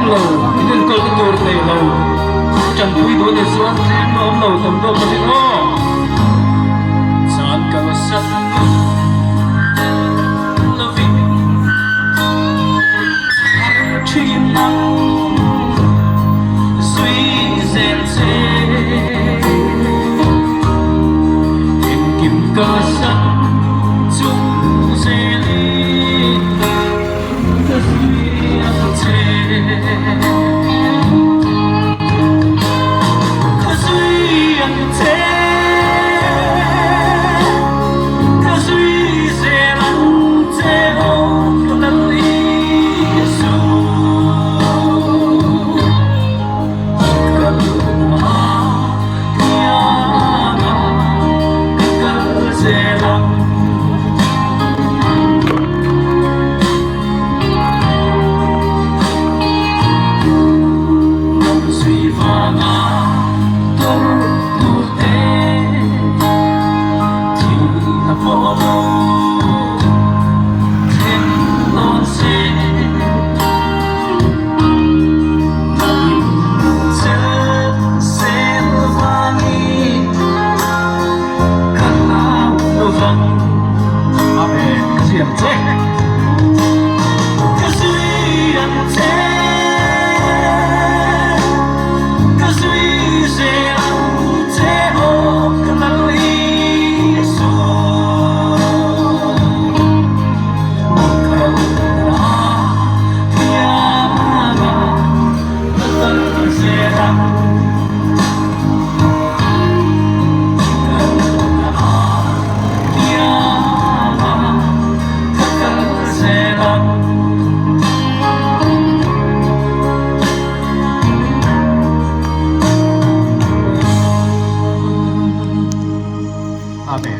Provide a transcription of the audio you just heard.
lâu nên câu cái tôi tây lâu chẳng quý đối để xuống thêm nó lâu tầm đâu mà đi nó sàn cầu sắt loving chim nắng suy rèn rê em kim cơ sắt chung rê ly cơ duyên chê cơ duyên chê cơ duyên chê lắm chê ôm lần đi su cơ hoa nhà cơ chê lắm Amen.